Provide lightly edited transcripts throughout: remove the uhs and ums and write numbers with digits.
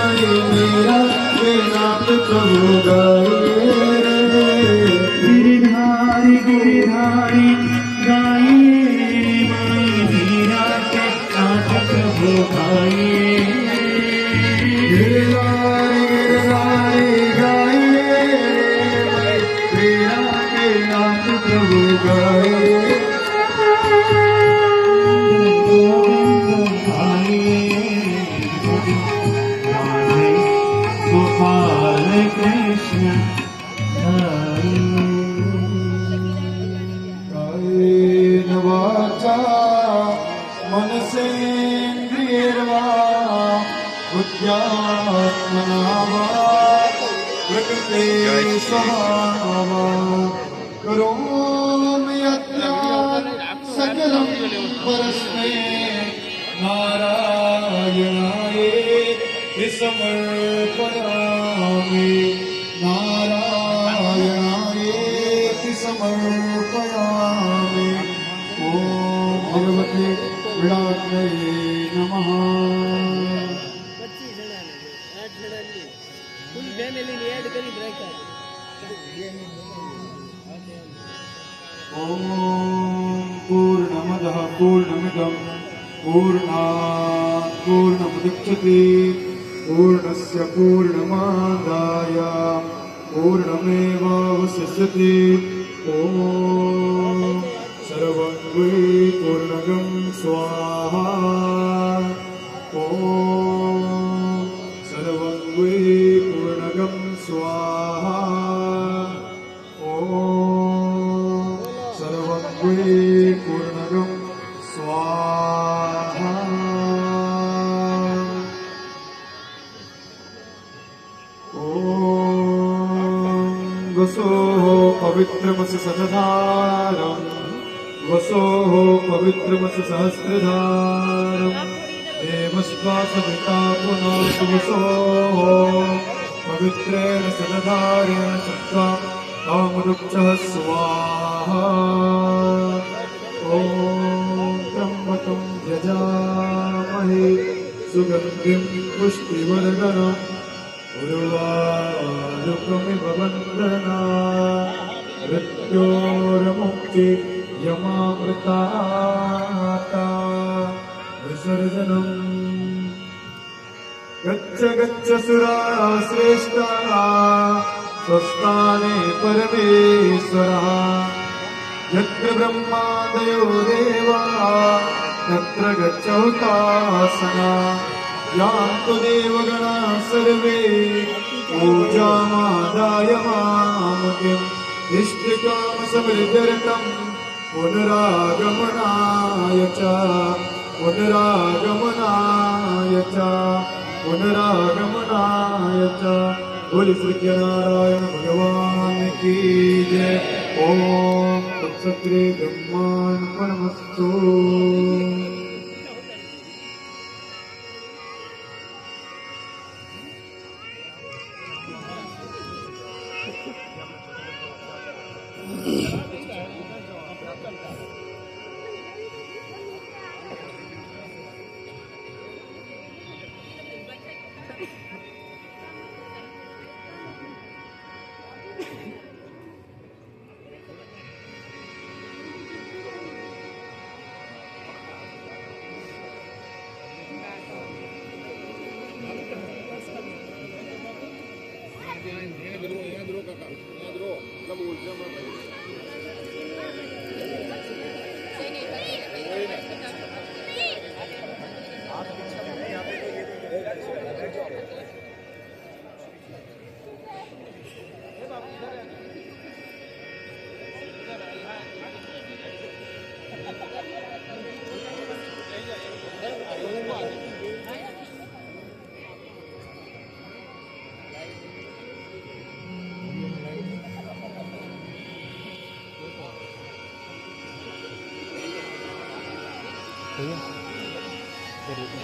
माई मेरा ये नाथ प्रभु गाइए गिरधारी गिरधारी गाइए माई मीरा के नाथ प्रभु गाइए गिरधारी गिरधारी गाइए मीरा के नाथ प्रभु गाइए गोपाल कृष्ण कायेन वाचा मनसेन्द्रियैर्वा बुद्ध्यात्मना वा प्रकृते स्वभावात् करोमि यद्यत् सकलं परस्मै नारायणायेति समर्पयामि नारायणायेति समर्पयामि ॐ भगवते विराट्यै नमः ॐ पूर्णमदः पूर्णमिदं पूर्णात् पूर्णमुदच्यते पूर्णस्य पूर्णमादाय पूर्णमेवावशिष्यते ॐ सर्वं वै पूर्णगं स्वाहा ॐ सर्वं वै पूर्णगं स्वाहा ॐ सर्वं वै पूर्णगं स्वाहा ॐ वसोः पवित्रमसि सतधारम् वसोः पवित्रमसि सहस्रधारम् देवश्वासविता पुनः वसोः पवित्रेण सतधारेण सत्त्वा कामरुक्षः स्वाहा ॐ त्र्यम्बकं यजामहे सुगन्धिं पुष्टिवर्धनम् उर्वारुकमिव वन्दना मृत्योर्मुक्ति यमामृताता विसर्जनम् गच्छ गच्छ सुराः श्रेष्ठाः स्वस्थाने परमेश्वरः यत्र ब्रह्मादयो देवाः तत्र गच्छोपासना यान्तु देवगणाः सर्वे पूजामादाय मामकिम् इष्टकामसमृद्धरतं पुनरागमनाय च पुनरागमनाय च पुनरागमनाय च बोले सत्यनारायण भगवान की जय ओम तत्सत्रे ब्रह्मार्पणमस्तु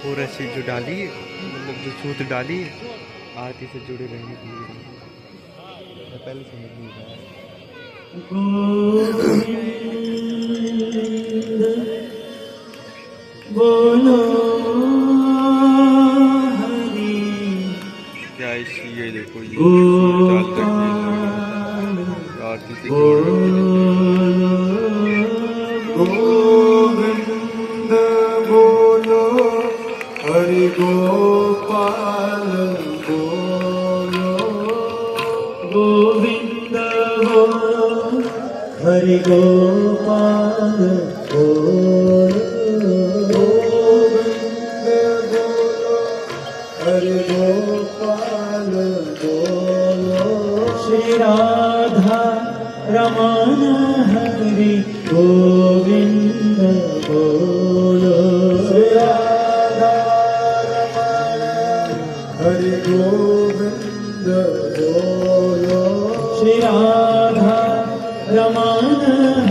वो रस्सी जो डाली है, मतलब जो छूत डाली है आरती से जुड़े रहने के लिए, मैं पहले समझ नहीं पाया। बोलो हरि क्या इसी ये देखो ये गोपाल आरती से गोविंद बोलो हरि गोपाल बोलो गोविंद बोलो हरि गोपाल बोलो हरि गोपाल बोलो श्री राधा रमण हरि गोविंद बोलो श्री राधा रमण हरि गोविंद बोलो श्री राधा रमण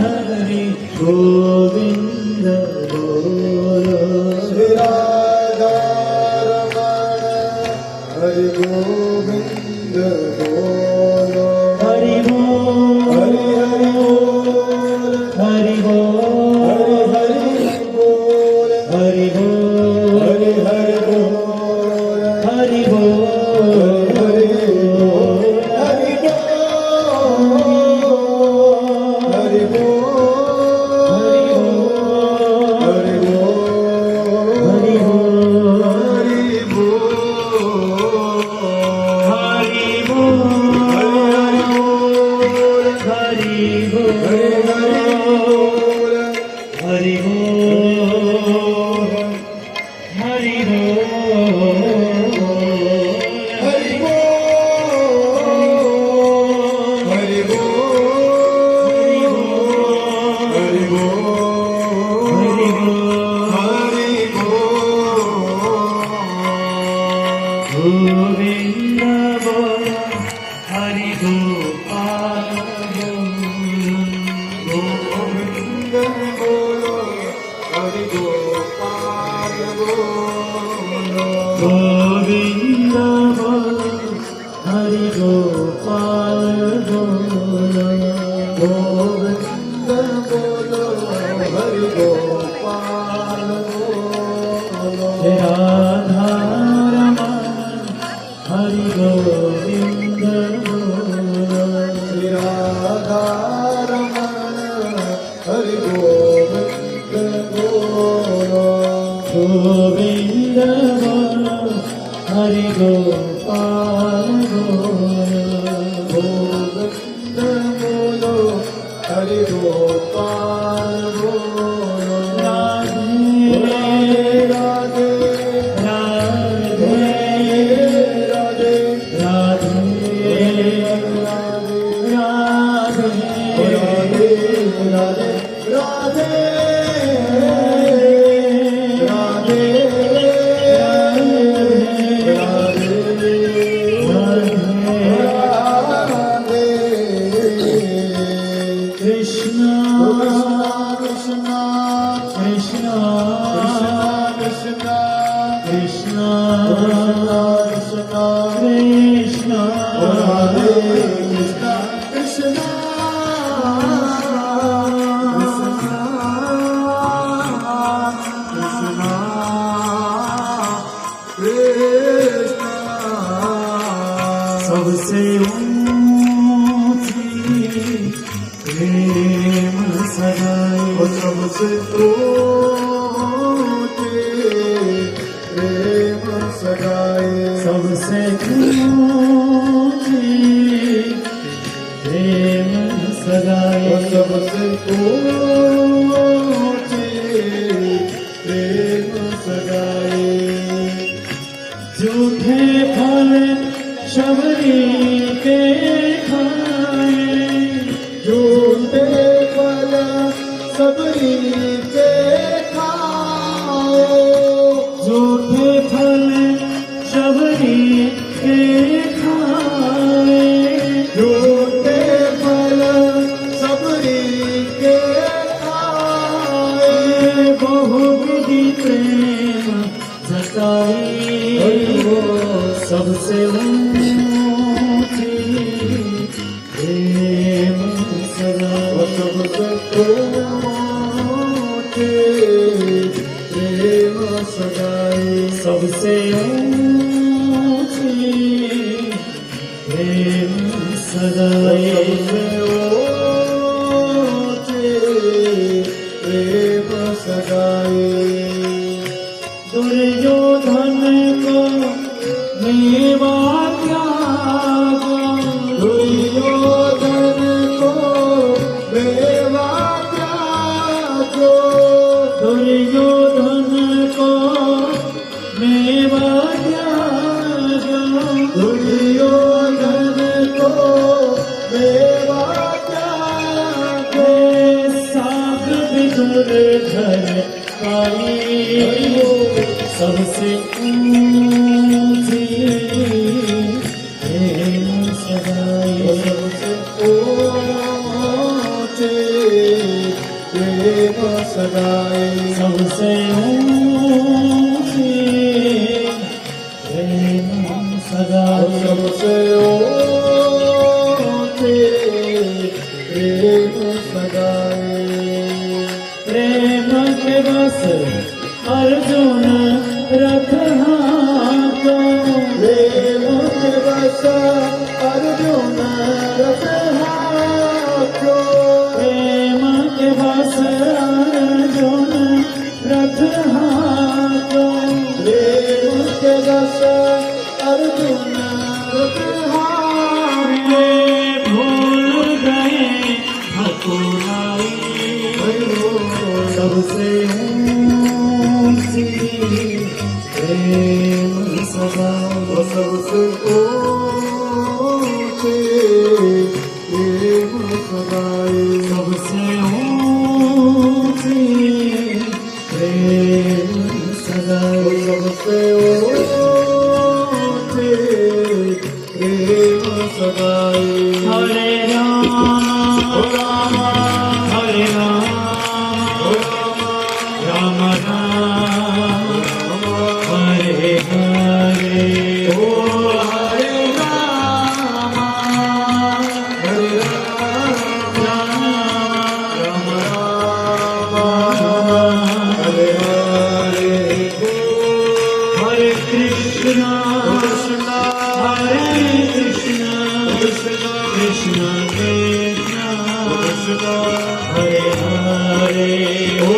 हरि गोविंद बोलो श्री राधा रमण हरि गोविंद बोलो हरि बोल हरि हरि बोल हरि बोल हरि हरि हरि बोल बोल हरि हरि बोल हरि बोल हरि बोल हरि बोल हरि बोल हरि बोल हरि हरि बोल हरि हरि बोल बोल हरि बोल हरि बोल हरि गोविंद बोल हरि गोपाल गोविंद बोलो हरि गोपाल बोलो गोविंद बोल हरि गोपाल बोलो गोविंद बोलो हरि गोपाल बोलो राधा रमण हरि गोविंद बोलो श्री राधा रमण हरि गोविंद बोलो गोविंद बोलो हरि गोपाल बोलो गोविंद बोलो हरि गोपाल बोलो राधे राधे राधे राधे राधे राधे राधे राधे कृष्ण कृष्ण कृष्ण कृष्ण कृष्ण कृष्ण कृष्ण राधे कृष्ण कृष्ण कृष्ण सबसे ऊंची प्रेम सगाई सबसे ऊंचे प्रेम सगाए सबसे ऊंची प्रेम सगाई सबसे ऊंचे प्रेम सगाए झूठे फल शबरी के खाए झूठे फल सबरी के खाओ झूठे फल शबरी के खाए झूठे फल सबरी के खाए बहुविधि प्रेम जताई सबसे ऊंची प्रेम सगाई सबसे ऊंचे प्रेम सगाए सबसे ऊंची मेवा त्यागा दुर्योधन को मेवा त्यागो दुर्योधन को मेवा त्यागा दुर्योधन को मेवा त्यागो साग विदुर घर आई सबसे ऊंची प्रेम सगाई सबसे ऊंचे प्रेम सगाई सबसे ऊंची प्रेम सगाई सबसे ऊंचे प्रेम सगाई प्रेम के बस अर्जुन रथ हाको प्रेम के बस अर्जुन रथ हाको प्रेम के बस अर्जुन रथ हाको प्रेम के बस अर्जुन रथ हाको भूल गए ठकुराई सबसे ऊंची प्रेम सगाई सबसे ऊंचे प्रेम सगाई सबसे ऊंची प्रेम सगाई सबसे ऊंचे प्रेम सगाई हरे राम हरे राम राम राम हरे हरे ओ हरे राम हरे राम राम राम हरे हरे हरे कृष्णा कृष्णा हरे कृष्णा कृष्णा कृष्णा कृष्णा कृष्णा हरे हरे ओ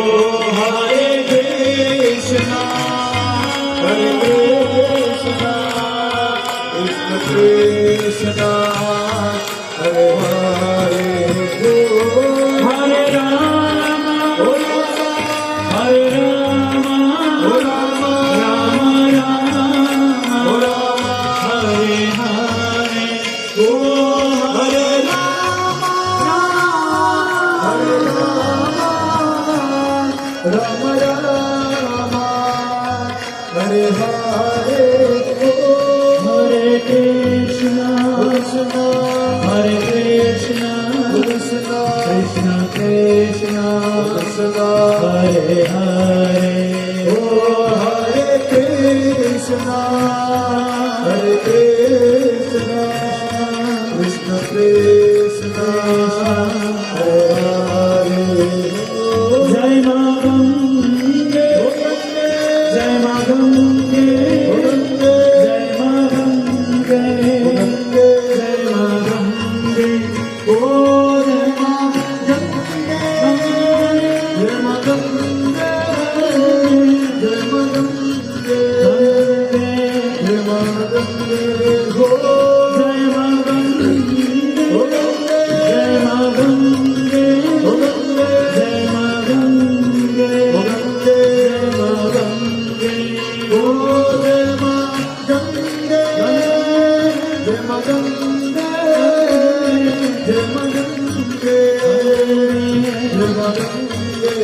हरे कृष्णा हरे कृष्णा कृष्ण कृष्णा हरे हरे हरे राम हरे राम राम राम हरे हरे ओ हरे राम हरे राम राम हरे हरे हरे कृष्णा कृष्णा हरे कृष्णा कृष्णा कृष्णा कृष्णा कृष्णा हरे हरे ओ हरे कृष्णा हरे कृष्णा कृष्ण कृष्णा हरे हरे जय मां गंगे जय मां गंगे जय मां गंगे जय मां गंगे ओ जय मां गंगे जय मां गंगे जय मां गंगे जय मां गंगे हो जय मां गंगे हो गंगे जय मां गंगे हो गंगे जय मां गंगे हो गंगे जय मां गंगे हो जय मां गंगे जय मां गंगे जय मां गंगे जय मां गंगे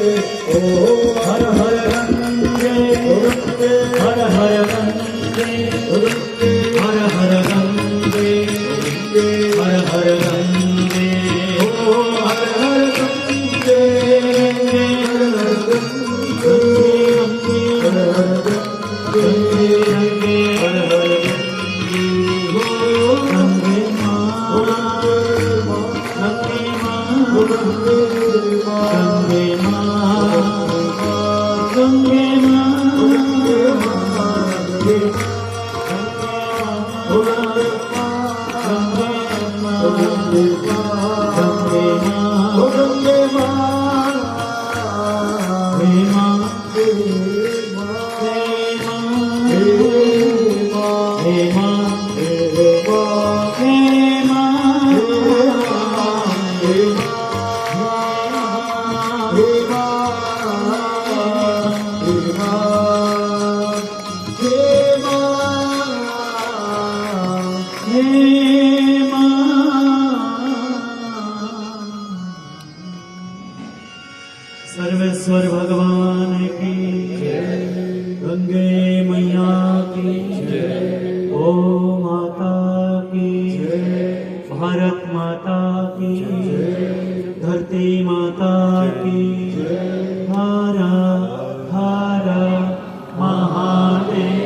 ओ हर हर गंगे हर हर गंगे हर हर गंगे हर हर गंगे ओ हर हर गंगे हर हर गंगे हर हर गंगे गंगे हर हर गंगे गंगे माँ गंगे माँ गंगे माँ गंगे माँ हे माँ हे माँ हे माँ हे माँ सर्वेश्वर भगवान की गंगे मैया की ओ माता की भारत माता की धरती माता की हर हर महादेव।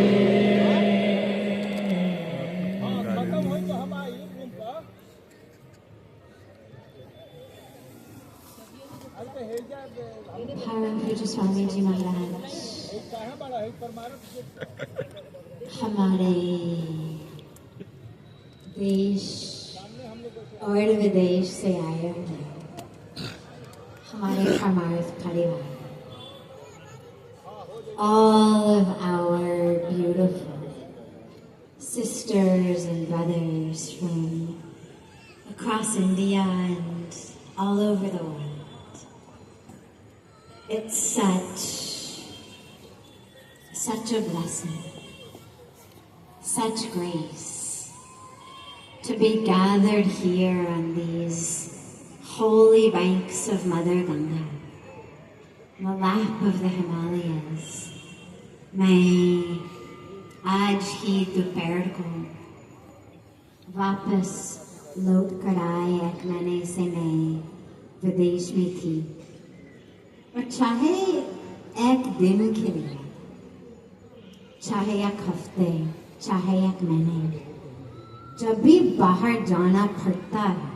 परम पूज्य स्वामी जी महाराज हमारे देश और विदेश से आए हुए हमारे परमार्थ परिवार, all of our beautiful sisters and brothers from across India and all over the world. It's such a blessing, such grace to be gathered here on these holy banks of Mother Ganga, in the lap of the Himalayas. मैं आज ही दोपहर को वापस लौट कर आए एक महीने से मैं विदेश में थी, और चाहे एक दिन के लिए, चाहे एक हफ्ते, चाहे एक महीने, जब भी बाहर जाना पड़ता है,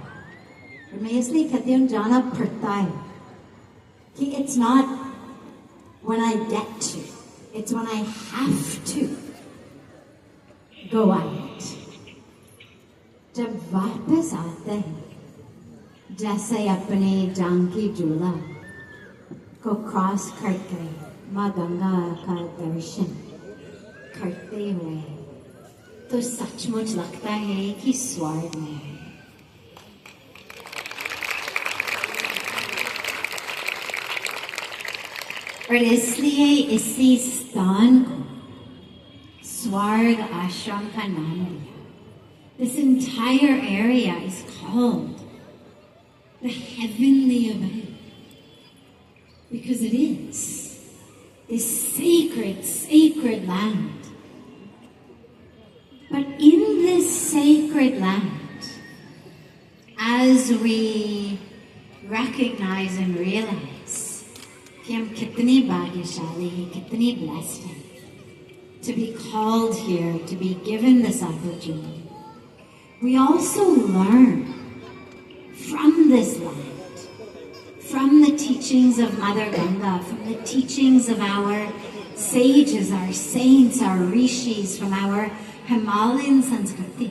और मैं इसलिए कहती हूँ जाना पड़ता है कि it's not when I get to, it's when I have to go out. जब वापस आते हैं, जैसे अपने जानकी झूला को क्रॉस करके माँ गंगा का दर्शन करते हुए, तो सचमुच लगता है कि स्वर्ग में है। और इसलिए इसी स्थान को स्वर्ग आश्रम का नाम दिया। This entire area is called the heavenly abode because it is this sacred land. But in this sacred land, as we recognize and realize कि हम कितने भाग्यशाली हैं, कितने blessed हैं to be called here, to be given this opportunity, we also learn from this land, from the teachings of Mother Ganga, from the teachings of our sages, our saints, our rishis, from our Himalayan Sanskriti,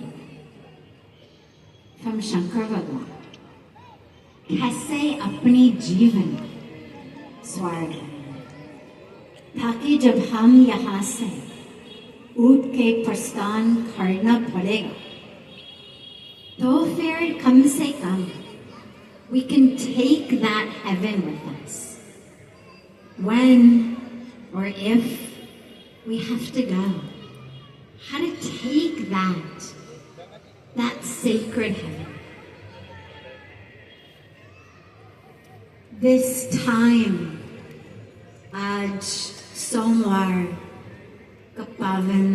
from Shankar Bhagwan, कैसे अपनी जीवन स्वर्ग ताकि जब हम यहाँ से उठ के प्रस्थान करना पड़ेगा, तो फिर कम से कम we can take that heaven with us when or if we have to go. How to take that sacred heaven. This time, आज सोमवार का पावन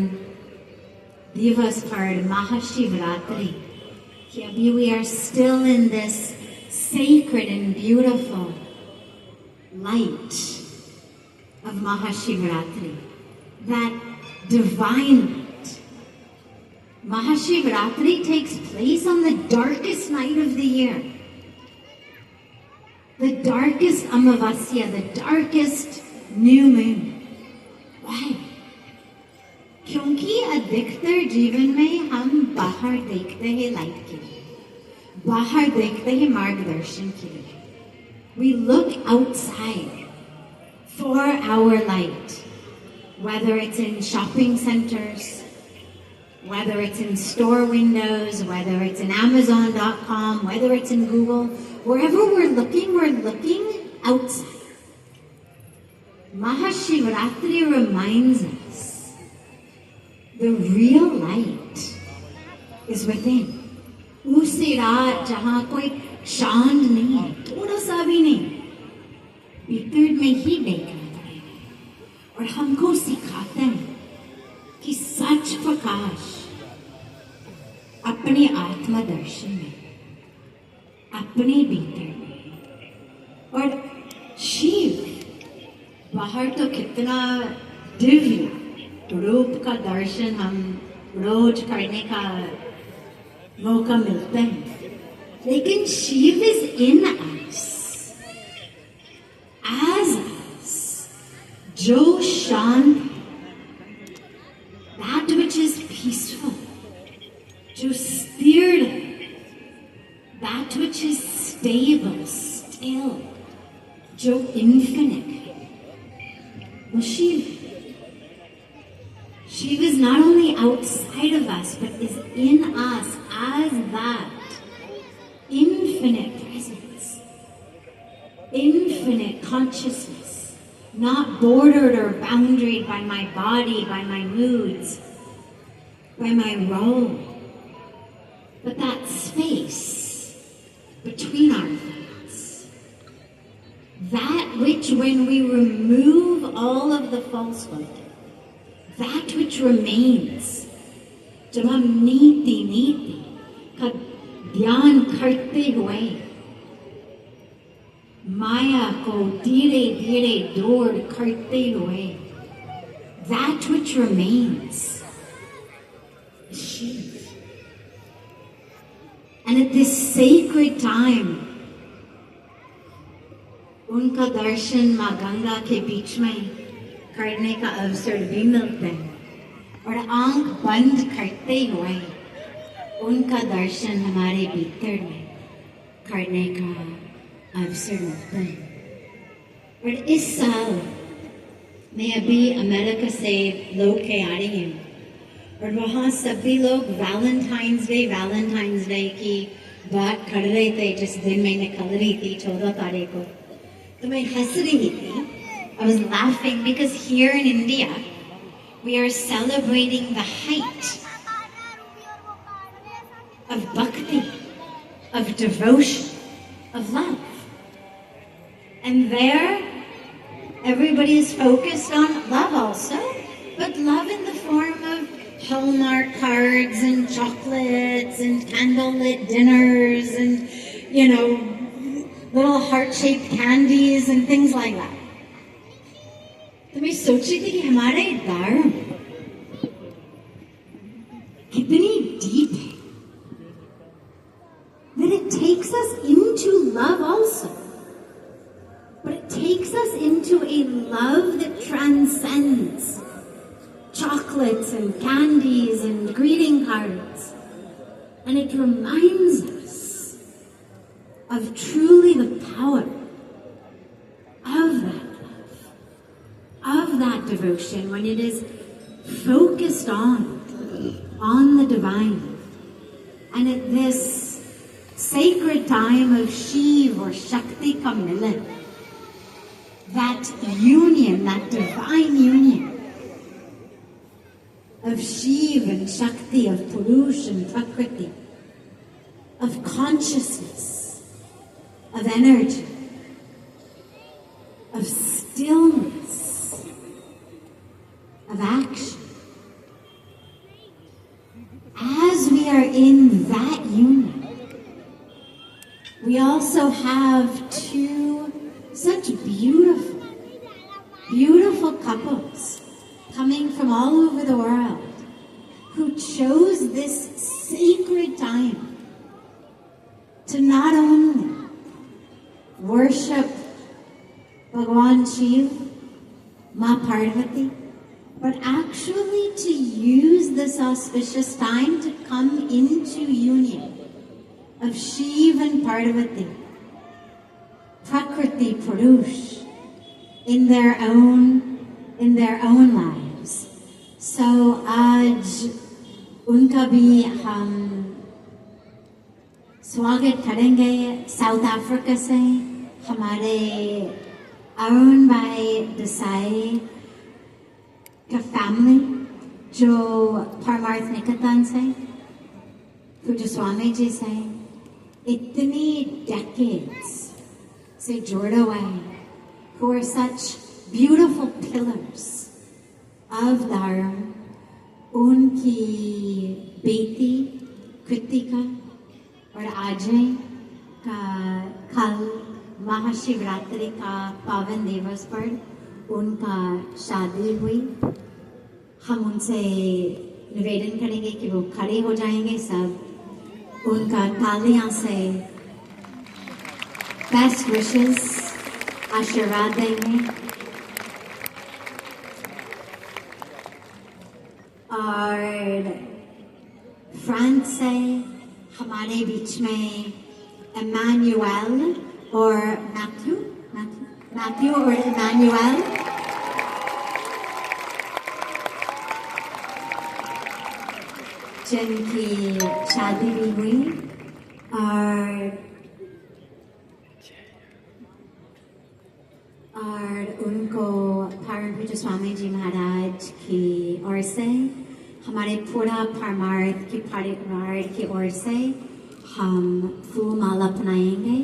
दिवस पर महाशिवरात्रि, कि अभी we are still in this sacred and beautiful light of Mahashivaratri, that divine light. Mahashivaratri takes place on the darkest night of the year. The darkest Amavasya, the darkest new moon. Why? क्योंकि अधिकतर जीवन में हम बाहर देखते हैं light के लिए, बाहर देखते हैं मार्गदर्शन के लिए. We look outside for our light, whether it's in shopping centers, whether it's in store windows, whether it's in Amazon.com, whether it's in Google, wherever we're looking outside. Mahashivratri reminds us the real light is within. उसे रात जहाँ कोई चांद नहीं है, थोड़ा सा भी नहीं, भीतर में ही देखा है और हमको सिखाता है कि सच प्रकाश अपने आत्मदर्शन में, अपने भीतर में। और शिव बाहर तो कितना दिव्य रूप का दर्शन हम रोज करने का मौका मिलता है, लेकिन Shiv is in us, as us, जो शांत है, that which is peaceful, जो स्थिर है, that which is stable, still, जो infinite है, वो शिव है। Shiva is not only outside of us, but is in us as that infinite presence, infinite consciousness, not bordered or boundaried by my body, by my moods, by my role, but that space between our thoughts, that which when we remove all of the falsehood, that which remains, जब हम नीति का ध्यान करते हुए माया को धीरे धीरे दूर करते हुए, that which remains is Shiv. And at this sacred time, उनका दर्शन माँ गंगा के बीच में करने का अवसर भी मिलता है और आंख बंद करते हुए उनका दर्शन हमारे भीतर में करने का अवसर मिलता है। और इस साल मैं अभी अमेरिका से लौट के आ रही हूँ और वहाँ सभी लोग वैलेंटाइंस डे की बात कर रहे थे जिस दिन मैं निकल रही थी 14 तारीख को, तो मैं हंस रही थी। I was laughing because here in India, we are celebrating the height of bhakti, of devotion, of love. And there, everybody is focused on love also, but love in the form of Hallmark cards and chocolates and candlelit dinners and, little heart-shaped candies and things like that. तो मैं सोच रही थी कि हमारा ये धर्म कितनी deep है, that it takes us into love also, but it takes us into a love that transcends chocolates and candies and greeting cards, and it reminds us of truly the power of that. Of that devotion, when it is focused on the divine. And at this sacred time of Shiv or Shakti ka milan, that union, that divine union of Shiv and Shakti, of Purush and Prakriti, of consciousness, of energy, of stillness, of action. As we are in that union, we also have two such beautiful, beautiful couples coming from all over the world who chose this sacred time to not only worship Bhagwan Shiv, Ma Parvati, but actually to use this auspicious time to come into union of Shiv and Parvati, Prakriti, Purush, in their own lives. So आज उनका भी हम स्वागत करेंगे। South Africa से हमारे अरुण भाई देसाई का फैमिली जो परमार्थ निकेतन से पूज्य स्वामी जी से इतनी decades से जुड़े हुए हैं, who are such beautiful pillars of Dharma। उनकी बेटी कृतिका और अजय का कल महाशिवरात्रि का पावन दिवस पर उनका शादी हुई। हम उनसे निवेदन करेंगे कि वो खड़े हो जाएंगे, सब उनका तालियां से बेस्ट विशेस आशीर्वाद देंगे। और फ्रांस से हमारे बीच में इमानुएल और मैथ्यू और इमानुएल जिनकी शादी भी हुई। और उनको परम पूज्य स्वामी जी महाराज की ओर से, हमारे पूरा परमार्थ की परिवार की ओर से हम फूल माला पहनाएंगे।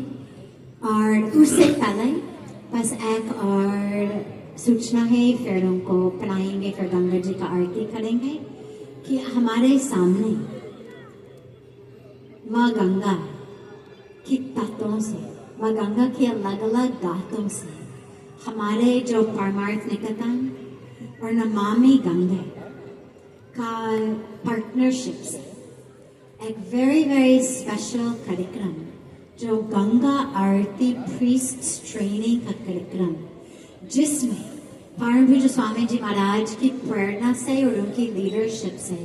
और उससे पहले बस एक और सूचना है, फिर उनको पहनाएंगे, फिर गंगा जी का आरती करेंगे कि हमारे सामने माँ गंगा की तत्वों से, माँ गंगा की अलग अलग गाथों से हमारे जो परमार्थ निकेतन और नमामि गंगे का पार्टनरशिप से एक वेरी स्पेशल कार्यक्रम जो गंगा आरती प्रीस्ट ट्रेनिंग का कार्यक्रम, जिसमें परम पूज्य स्वामी जी महाराज की प्रेरणा से और उनकी लीडरशिप से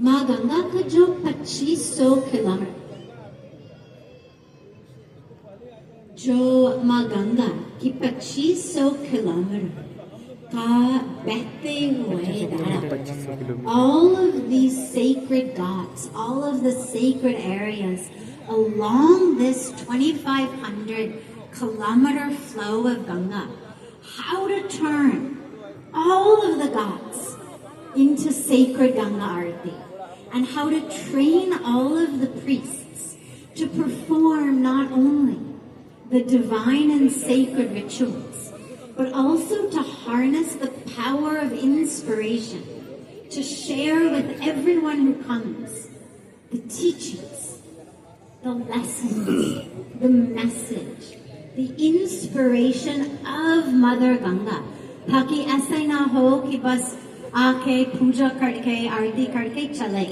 माँ गंगा का जो 2500 किलोमीटर, जो माँ गंगा की 2500 किलोमीटर का बहते हुए धारा, all of these sacred ghats, all of the sacred areas along this 2500 kilometer flow of Ganga, how to turn all of the ghats into sacred Ganga Arati, and how to train all of the priests to perform not only the divine and sacred rituals, but also to harness the power of inspiration, to share with everyone who comes the teachings, the lessons, the message, the inspiration of Mother Ganga, ताकि ऐसा ना हो कि बस आके पूजा करके आरती करके चले,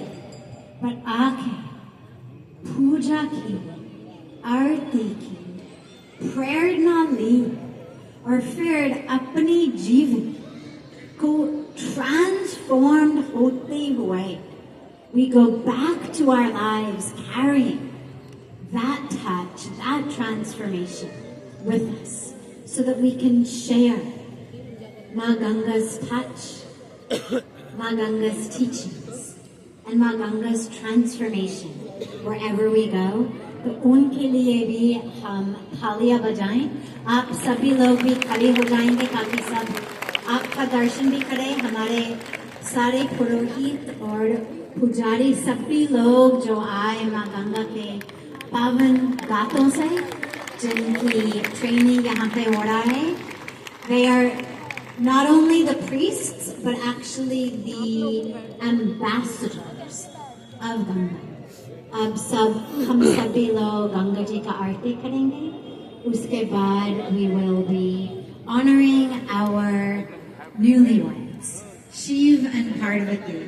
पर आके पूजा की, आरती की, प्रेरणा ली और फिर अपनी जीवन को ट्रांसफॉर्म्ड होते हुए we go back to our lives carrying that touch, that transformation with us, so that we can share Ma Ganga's touch, Ma Ganga's teachings, and Ma Ganga's transformation wherever we go. तो उनके लिए भी हम थालियां बजाएं। आप सभी लोग भी खड़े हो जाएंगे ताकि सब आपका दर्शन भी करें। हमारे सारे पुरोहित और पुजारी सभी लोग जो आए माँ गंगा के पावन गातों से, जिनकी ट्रेनिंग यहाँ पे हो रहा है, they are not only the priests but actually the ambassadors of Ganga. अब हम सभी लोग गंगा जी का आरती करेंगे। उसके बाद we will be honoring our newlyweds, Shiv and Parvati,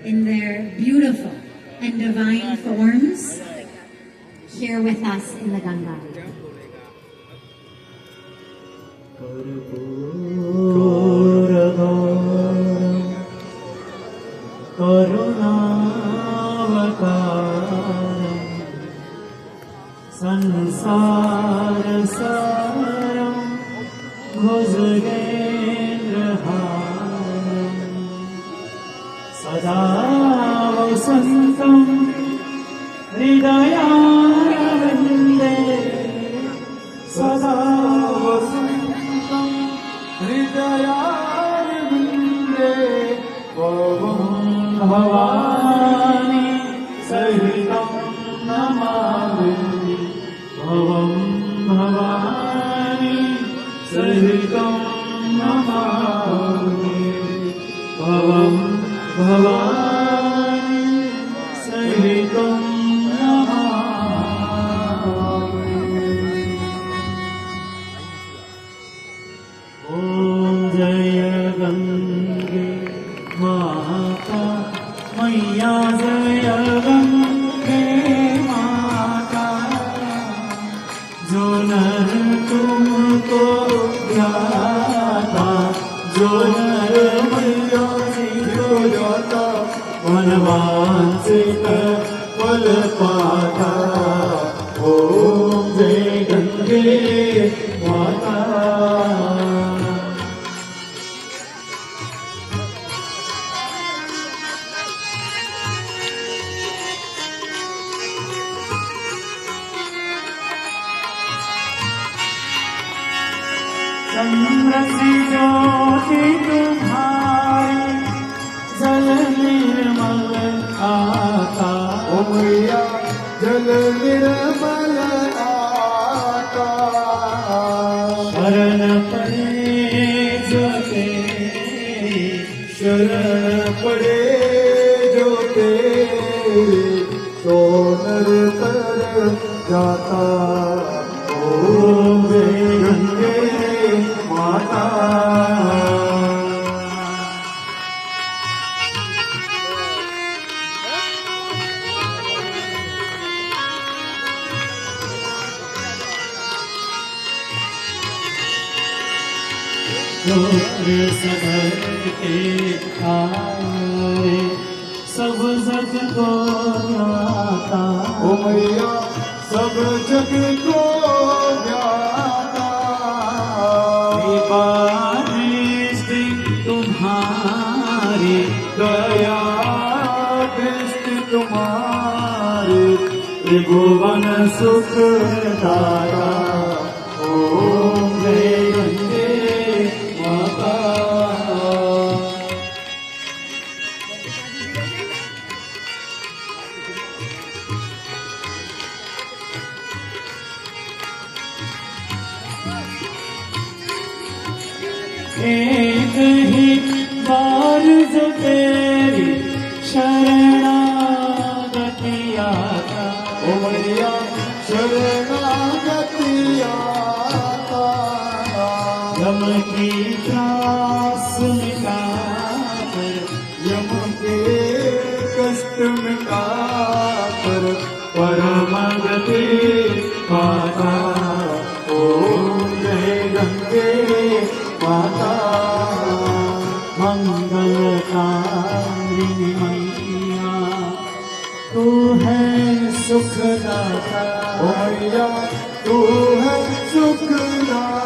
in their beautiful and divine forms here with us in the Ganga. संसार सारम भुजगेन्द्रहारम सदा वसंत सहितं हृदयारविन्दे सदा वसन्तं हृदयारविन्दे भवानी सहितं नमामि भवानी सहितं नमामि भवानी सहितं नमामि। ॐ जय गंगे माता मैया जय गंगे माता जो नर तुमको ध्याता जो नर मैया जो जाता वनवांसित फल पाता। ओम जय गंगे माता। चंद्र सी ज्योति तुम्हारी जल निर्मल आता। ओ मैया जल निर्मल आता। शरण पड़े जो तेरी शरण पड़े जो तेरे सो नर तर जाता। ओम जय गंगे माता। सबर के आए सब जग को ज्ञाता। ओ मैया सब जग को ज्ञाता। कृपा दृष्टि तुम्हारी दया दृष्टि तुम्हारी त्रिभुवन सुख दाता। ओम जय गंगे माता। एक ही बार जो तेरी शरणागति आता। ओ मैया शरणागति आता। यम की त्रास मिटा कर यम के कष्ट मिटा कर परम गति पाता। ओम जय गंगे माता। मंगलकारिणी मैया तू है सुखदाता। ओ मैया तू है सुखदाता।